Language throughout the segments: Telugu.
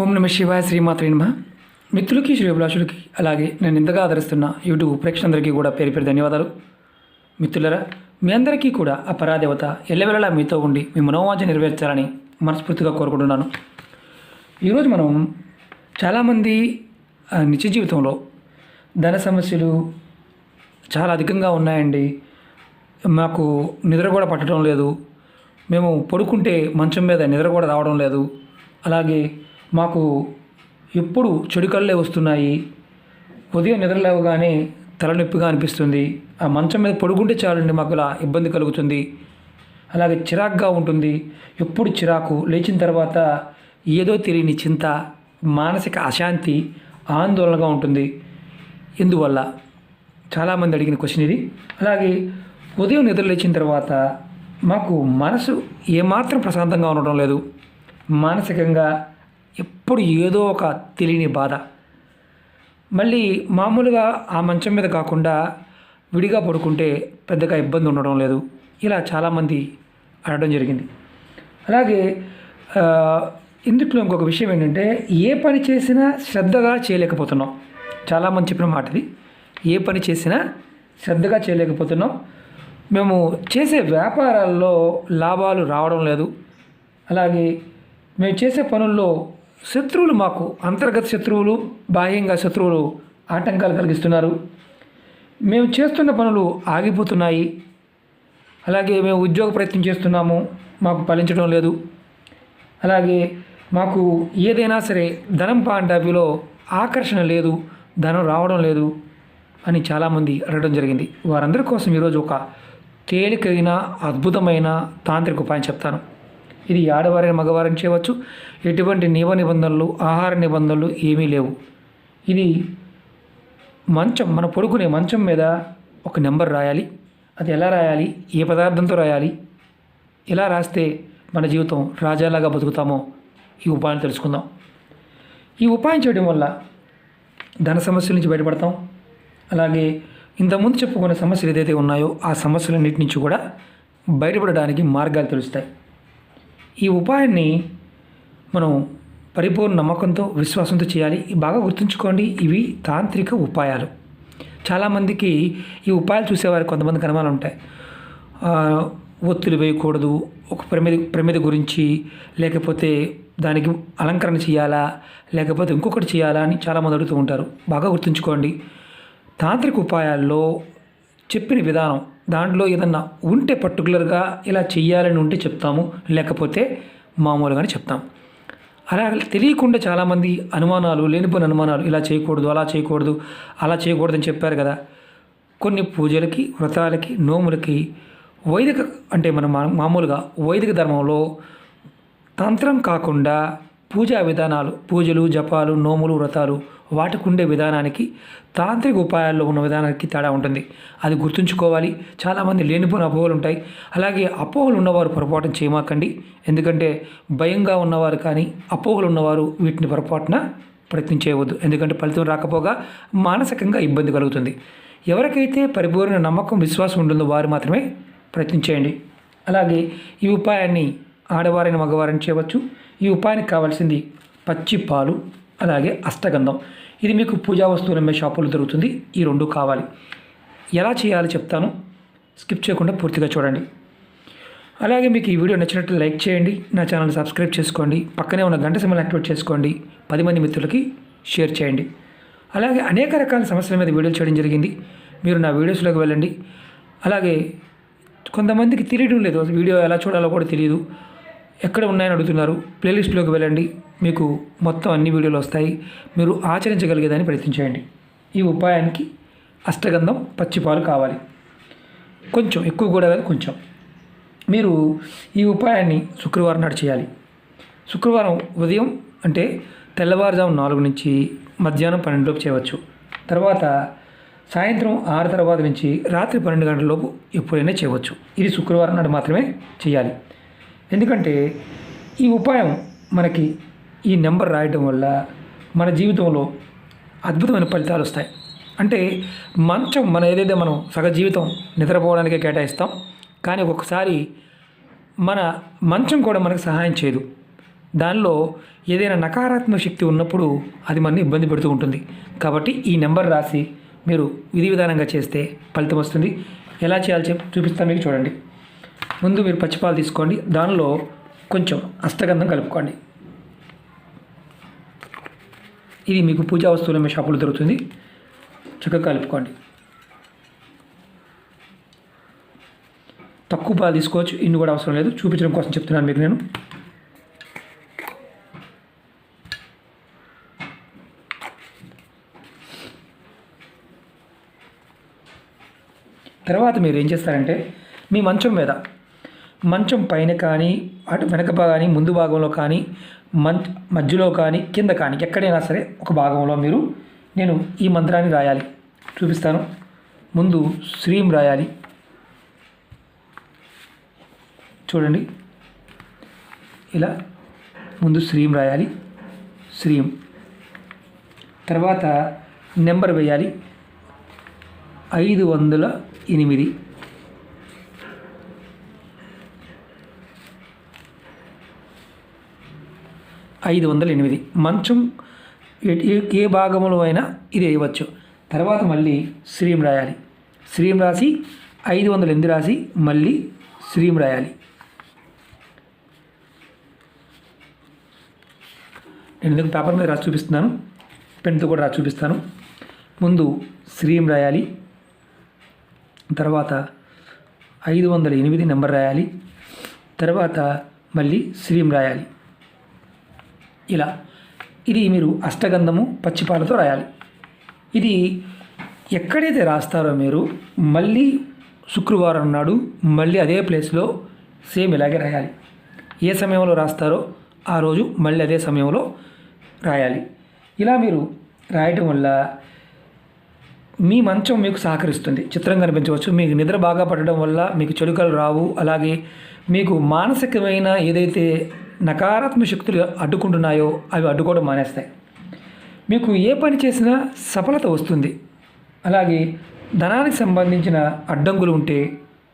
ఓం నమ శివాయ శ్రీమాత్రే నమః. మిత్రులకి శ్రేయోభిలాషులకి అలాగే నేను ఇంతగా ఆదరిస్తున్న యూట్యూబ్ ప్రేక్షకులందరికీ కూడా పేరు పేరు ధన్యవాదాలు. మిత్రులరా, మీ అందరికీ కూడా ఆ పరాదేవత ఎల్లవెల్లలా మీతో ఉండి మీ మనోవాంఛ నెరవేర్చాలని మనస్ఫూర్తిగా కోరుకుంటున్నాను. ఈరోజు మనం చాలామంది నిత్య జీవితంలో ధన సమస్యలు చాలా అధికంగా ఉన్నాయండి. మాకు నిద్ర కూడా పట్టడం లేదు, మేము పడుకుంటే మంచం మీద నిద్ర కూడా రావడం లేదు, అలాగే మాకు ఎప్పుడు చెడు కళ్ళే వస్తున్నాయి, ఉదయం నిద్ర లేవగానే తలనొప్పిగా అనిపిస్తుంది, ఆ మంచం మీద పడుకుంటే చాలండి మాకు ఇలా ఇబ్బంది కలుగుతుంది, అలాగే చిరాకుగా ఉంటుంది, ఎప్పుడు చిరాకు, లేచిన తర్వాత ఏదో తెలియని చింత, మానసిక అశాంతి, ఆందోళనగా ఉంటుంది. ఎందువల్ల చాలామంది అడిగిన క్వశ్చన్ ఇది. అలాగే ఉదయం నిద్ర లేచిన తర్వాత మాకు మనసు ఏమాత్రం ప్రశాంతంగా ఉండడం లేదు, మానసికంగా ఎప్పుడు ఏదో ఒక తెలియని బాధ, మళ్ళీ మామూలుగా ఆ మంచం మీద కాకుండా విడిగా పడుకుంటే పెద్దగా ఇబ్బంది ఉండడం లేదు, ఇలా చాలామంది అడగడం జరిగింది. అలాగే ఇందులో ఇంకొక విషయం ఏంటంటే, ఏ పని చేసినా శ్రద్ధగా చేయలేకపోతున్నాం. చాలామంది చెప్పిన మాట ఇది, ఏ పని చేసినా శ్రద్ధగా చేయలేకపోతున్నాం, మేము చేసే వ్యాపారాల్లో లాభాలు రావడం లేదు, అలాగే మేము చేసే పనుల్లో శత్రువులు, మాకు అంతర్గత శత్రువులు, బాహ్యంగా శత్రువులు ఆటంకాలు కలిగిస్తున్నారు, మేము చేస్తున్న పనులు ఆగిపోతున్నాయి, అలాగే మేము ఉద్యోగ ప్రయత్నం చేస్తున్నాము, మాకు ఫలించడం లేదు, అలాగే మాకు ఏదైనా సరే ధనం పాండాపిలో ఆకర్షణ లేదు, ధనం రావడం లేదు అని చాలామంది అడగడం జరిగింది. వారందరి కోసం ఈరోజు ఒక తేలికైన అద్భుతమైన తాంత్రిక ఉపాయం చెప్తాను. ఇది ఆడవారైన మగవారిని చేయవచ్చు. ఎటువంటి నియమ నిబంధనలు, ఆహార నిబంధనలు ఏమీ లేవు. ఇది మన పడుకునే మంచం మీద ఒక నెంబర్ రాయాలి. అది ఎలా రాయాలి, ఏ పదార్థంతో రాయాలి, ఎలా రాస్తే మన జీవితం రాజాలాగా బతుకుతామో ఈ ఉపాయం తెలుసుకుందాం. ఈ ఉపాయం చేయడం వల్ల ధన సమస్యల నుంచి బయటపడతాం. అలాగే ఇంతకుముందు చెప్పుకున్న సమస్యలు ఏదైతే ఉన్నాయో ఆ సమస్యలన్నిటి నుంచి కూడా బయటపడడానికి మార్గాలు తెలుస్తాయి. ఈ ఉపాయాన్ని మనం పరిపూర్ణ నమ్మకంతో, విశ్వాసంతో చేయాలి. బాగా గుర్తుంచుకోండి, ఇవి తాంత్రిక ఉపాయాలు. చాలామందికి ఈ ఉపాయాలు చూసేవారికి కొంతమందికి అనుమానాలు ఉంటాయి. ఒత్తులు వేయకూడదు, ఒక ప్రమిద గురించి, లేకపోతే దానికి అలంకరణ చేయాలా, లేకపోతే ఇంకొకటి చేయాలా అని చాలామంది అడుగుతూ ఉంటారు. బాగా గుర్తుంచుకోండి, తాంత్రిక ఉపాయాల్లో చెప్పిన విధానం, దాంట్లో ఏదన్నా ఉంటే పర్టికులర్గా ఇలా చెయ్యాలని ఉంటే చెప్తాము, లేకపోతే మామూలుగానే చెప్తాం. అలా తెలియకుండా చాలామంది అనుమానాలు, లేనిపోయిన అనుమానాలు, ఇలా చేయకూడదు, అలా చేయకూడదు, అలా చేయకూడదని చెప్పారు కదా. కొన్ని పూజలకి, వ్రతాలకి, నోములకి వైదిక, అంటే మనం మామూలుగా వైదిక ధర్మంలో తంత్రం కాకుండా పూజా విధానాలు, పూజలు, జపాలు, నోములు, వ్రతాలు, వాటికి ఉండే విధానానికి తాంత్రిక ఉపాయాల్లో ఉన్న విధానానికి తేడా ఉంటుంది. అది గుర్తుంచుకోవాలి. చాలామంది లేనిపోయిన అపోహలు ఉంటాయి. అలాగే అపోహలు ఉన్నవారు పొరపాటున చేయమాకండి. ఎందుకంటే భయంగా ఉన్నవారు కానీ, అపోహలు ఉన్నవారు వీటిని పొరపాటున ప్రయత్నం చేయవద్దు. ఎందుకంటే ఫలితం రాకపోగా మానసికంగా ఇబ్బంది కలుగుతుంది. ఎవరికైతే పరిపూర్ణ నమ్మకం, విశ్వాసం ఉంటుందో వారు మాత్రమే ప్రయత్నం చేయండి. అలాగే ఈ ఉపాయాన్ని ఆడవారైన మగవారిని చేయవచ్చు. ఈ ఉపాయానికి కావాల్సింది పచ్చి పాలు, అలాగే అష్టగంధం. ఇది మీకు పూజా వస్తువులు అమ్మే షాపులో దొరుకుతుంది. ఈ రెండు కావాలి. ఎలా చేయాలో చెప్తాను, స్కిప్ చేయకుండా పూర్తిగా చూడండి. అలాగే మీకు ఈ వీడియో నచ్చినట్లు లైక్ చేయండి, నా ఛానల్ సబ్స్క్రైబ్ చేసుకోండి, పక్కనే ఉన్న గంట సింబల్ యాక్టివేట్ చేసుకోండి, 10 మంది మిత్రులకి షేర్ చేయండి. అలాగే అనేక రకాల సమస్యల మీద వీడియోలు చేయడం జరిగింది, మీరు నా వీడియోస్లోకి వెళ్ళండి. అలాగే కొంతమందికి తెలియడం లేదు, వీడియో ఎలా చూడాలో కూడా తెలియదు, ఎక్కడ ఉన్నాయని అడుగుతున్నారు. ప్లేలిస్ట్లోకి వెళ్ళండి, మీకు మొత్తం అన్ని వీడియోలు వస్తాయి, మీరు ఆచరించగలిగేదాన్ని ప్రయత్నించండి. ఈ ఉపాయానికి అష్టగంధం, పచ్చిపాలు కావాలి. కొంచెం ఎక్కువ కూడా కాదు, కొంచెం. మీరు ఈ ఉపాయాన్ని శుక్రవారం నాడు చేయాలి. శుక్రవారం ఉదయం అంటే తెల్లవారుజాము 4 నుంచి మధ్యాహ్నం 12 లోపు చేయవచ్చు. తర్వాత సాయంత్రం 6 తర్వాత నుంచి రాత్రి 12 గంటల లోపు ఎప్పుడైనా చేయవచ్చు. ఇది శుక్రవారం నాడు మాత్రమే చేయాలి. ఎందుకంటే ఈ ఉపాయం మనకి ఈ నెంబర్ రాయడం వల్ల మన జీవితంలో అద్భుతమైన ఫలితాలు వస్తాయి. అంటే మన ఏదైతే మనం సగ జీవితం నిద్రపోవడానికే కేటాయిస్తాం, కానీ ఒక్కొక్కసారి మన మంచం కూడా మనకు సహాయం చేయదు. దానిలో ఏదైనా నకారాత్మక శక్తి ఉన్నప్పుడు అది మనని ఇబ్బంది పెడుతూ ఉంటుంది. కాబట్టి ఈ నెంబర్ రాసి మీరు విధి విధానంగా చేస్తే ఫలితం వస్తుంది. ఎలా చేయాలో చూపిస్తాను మీకు. చూడండి, ముందు మీరు పచ్చిపాలు తీసుకోండి, దానిలో కొంచెం అష్టగంధం కలుపుకోండి. ఇది మీకు పూజా వస్తువులు మీ షాపులో దొరుకుతుంది. చక్కగా కలుపుకోండి. తక్కువ పాలు తీసుకోవచ్చు, ఇన్ని కూడా అవసరం లేదు, చూపించడం కోసం చెప్తున్నాను మీకు నేను. తర్వాత మీరు ఏం చేస్తారంటే మీ మంచం పైన కానీ అటు వెనక కానీ ముందు భాగంలో కానీ మధ్యలో కానీ కింద కానీ ఎక్కడైనా సరే ఒక భాగంలో నేను ఈ మంత్రాన్ని రాయాలి. చూపిస్తాను. ముందు శ్రీం రాయాలి. చూడండి, ఇలా ముందు శ్రీం రాయాలి. శ్రీం తర్వాత నెంబర్ వేయాలి 508. మంచం ఏ భాగంలో అయినా ఇది వేయవచ్చు. తర్వాత మళ్ళీ శ్రీం రాయాలి. శ్రీం రాసి 508 రాసి మళ్ళీ శ్రీం రాయాలి. నేను ఎందుకు పేపర్ మీద రాసి చూపిస్తున్నాను, పెన్తో కూడా రాసి చూపిస్తాను. ముందు శ్రీం రాయాలి, తర్వాత 508 నెంబర్ రాయాలి, తర్వాత మళ్ళీ శ్రీం రాయాలి. ఇలా ఇది మీరు అష్టగంధము పచ్చిపాలతో రాయాలి. ఇది ఎక్కడైతే రాస్తారో మీరు మళ్ళీ శుక్రవారం నాడు మళ్ళీ అదే ప్లేస్లో సేమ్ ఇలాగే రాయాలి. ఏ సమయంలో రాస్తారో ఆ రోజు మళ్ళీ అదే సమయంలో రాయాలి. ఇలా మీరు రాయటం వల్ల మీ మంచం మీకు సహకరిస్తుంది. చిత్రంగా కనిపించవచ్చు. మీకు నిద్ర బాగా పట్టడం వల్ల మీకు చెడుకలు రావు. అలాగే మీకు మానసికమైన ఏదైతే నకారాత్మక శక్తులు అడ్డుకుంటున్నాయో అవి అడ్డుకోవడం మానేస్తాయి. మీకు ఏ పని చేసినా సఫలత వస్తుంది. అలాగే ధనానికి సంబంధించిన అడ్డంకులు ఉంటే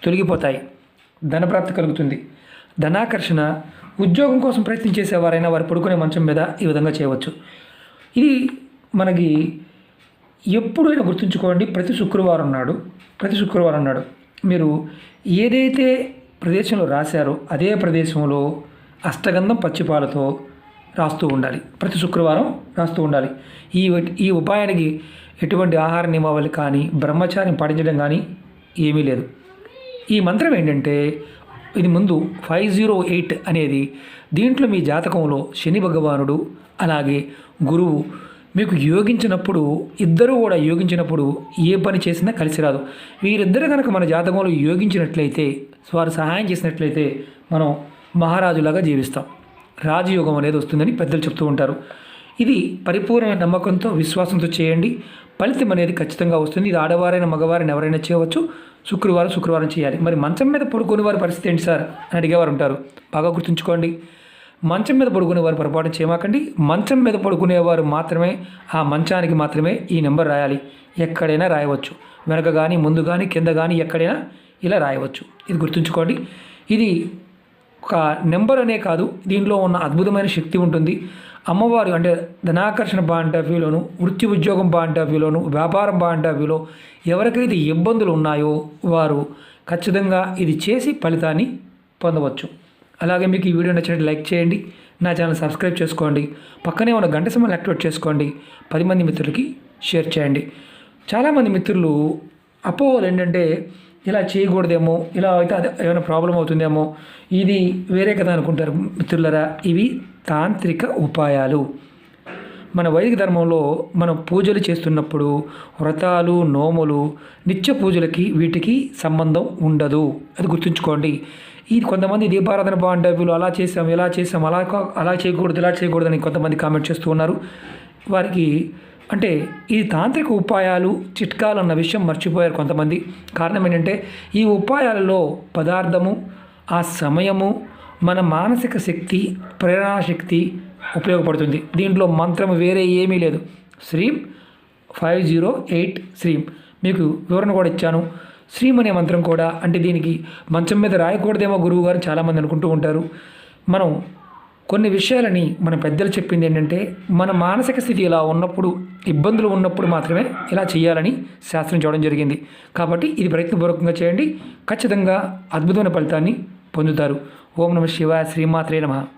తొలగిపోతాయి. ధనప్రాప్తి కలుగుతుంది. ధనాకర్షణ, ఉద్యోగం కోసం ప్రయత్నం చేసేవారైనా వారు పడుకునే మంచం మీద ఈ విధంగా చేయవచ్చు. ఇది మనకి ఎప్పుడైనా గుర్తుంచుకోండి. ప్రతి శుక్రవారం నాడు మీరు ఏదైతే ప్రదేశంలో రాశారో అదే ప్రదేశంలో అష్టగంధం పచ్చిపాలతో రాస్తూ ఉండాలి. ప్రతి శుక్రవారం రాస్తూ ఉండాలి. ఈ ఉపాయానికి ఎటువంటి ఆహార నియమావళి కానీ బ్రహ్మచార్యం పాటించడం కానీ ఏమీ లేదు. ఈ మంత్రం ఏంటంటే ఇది ముందు 508 అనేది దీంట్లో మీ జాతకంలో శని భగవానుడు అలాగే గురువు మీకు యోగించినప్పుడు, ఇద్దరూ కూడా యోగించినప్పుడు ఏ పని చేసినా కలిసి రాదు. వీరిద్దరు కనుక మన జాతకంలో యోగించినట్లయితే, వారు సహాయం చేసినట్లయితే మనం మహారాజులాగా జీవిస్తాం. రాజయోగం అనేది వస్తుందని పెద్దలు చెప్తూ ఉంటారు. ఇది పరిపూర్ణమైన నమ్మకంతో విశ్వాసంతో చేయండి. ఫలితం అనేది ఖచ్చితంగా వస్తుంది. ఇది ఆడవారైనా మగవారైనా ఎవరైనా చేయవచ్చు. శుక్రవారం చేయాలి. మరి మంచం మీద పడుకునే వారి పరిస్థితి ఏంటి సార్ అని అడిగేవారు ఉంటారు. బాగా గుర్తుంచుకోండి. మంచం మీద పడుకునేవారు పొరపాటు చేయమాకండి. మంచం మీద పడుకునేవారు మాత్రమే ఆ మంచానికి మాత్రమే ఈ నెంబర్ రాయాలి. ఎక్కడైనా రాయవచ్చు. వెనక కానీ ముందు కానీ కింద కానీ ఎక్కడైనా ఇలా రాయవచ్చు. ఇది గుర్తుంచుకోండి. ఇది ఒక నెంబర్ అనే కాదు, దీనిలో ఉన్న అద్భుతమైన శక్తి ఉంటుంది. అమ్మవారు అంటే ధనాకర్షణ పాయింట్ ఆఫ్ వ్యూలోను, వృత్తి ఉద్యోగం పాయింట్ ఆఫ్ వ్యూలోను, వ్యాపారం పాయింట్ ఆఫ్ వ్యూలో ఎవరికైతే ఇబ్బందులు ఉన్నాయో వారు ఖచ్చితంగా ఇది చేసి ఫలితాన్ని పొందవచ్చు. అలాగే మీకు ఈ వీడియో నచ్చినట్టు లైక్ చేయండి. నా ఛానల్ సబ్స్క్రైబ్ చేసుకోండి. పక్కనే ఉన్న గంట సింబల్ యాక్టివేట్ చేసుకోండి. 10 మంది మిత్రులకి షేర్ చేయండి. చాలామంది మిత్రులు అపోహలు ఏంటంటే ఇలా చేయకూడదేమో, ఇలా అయితే అది ఏమైనా ప్రాబ్లం అవుతుందేమో, ఇది వేరే కదా అనుకుంటారు. మిత్రులరా, ఇవి తాంత్రిక ఉపాయాలు. మన వైదిక ధర్మంలో మనం పూజలు చేస్తున్నప్పుడు వ్రతాలు, నోములు, నిత్య పూజలకి వీటికి సంబంధం ఉండదు. అది గుర్తుంచుకోండి. ఇది కొంతమంది దీపారాధన బాగుంటాయి, అలా చేసాం ఇలా చేసాం, అలా చేయకూడదు ఇలా చేయకూడదు అని కొంతమంది కామెంట్ చేస్తూ ఉన్నారు. వారికి అంటే ఈ తాంత్రిక ఉపాయాలు చిట్కాలు అన్న విషయం మర్చిపోయారు కొంతమంది. కారణం ఏంటంటే ఈ ఉపాయాలలో పదార్థము, ఆ సమయము, మన మానసిక శక్తి, ప్రేరణాశక్తి ఉపయోగపడుతుంది. దీంట్లో మంత్రం వేరే ఏమీ లేదు. శ్రీం 508 శ్రీం మీకు వివరణ కూడా ఇచ్చాను. శ్రీం అనే మంత్రం కూడా అంటే దీనికి మంచం మీద రాయకూడదేమో గురువు గారు చాలామంది అనుకుంటూ ఉంటారు. మనం కొన్ని విషయాలని మన పెద్దలు చెప్పింది ఏంటంటే మన మానసిక స్థితి ఇలా ఉన్నప్పుడు, ఇబ్బందులు ఉన్నప్పుడు మాత్రమే ఇలా చేయాలని శాస్త్రం చూడడం జరిగింది. కాబట్టి ఇది ప్రయత్నపూర్వకంగా చేయండి, ఖచ్చితంగా అద్భుతమైన ఫలితాన్ని పొందుతారు. ఓం నమః శివాయ. శ్రీమాత్రే నమః.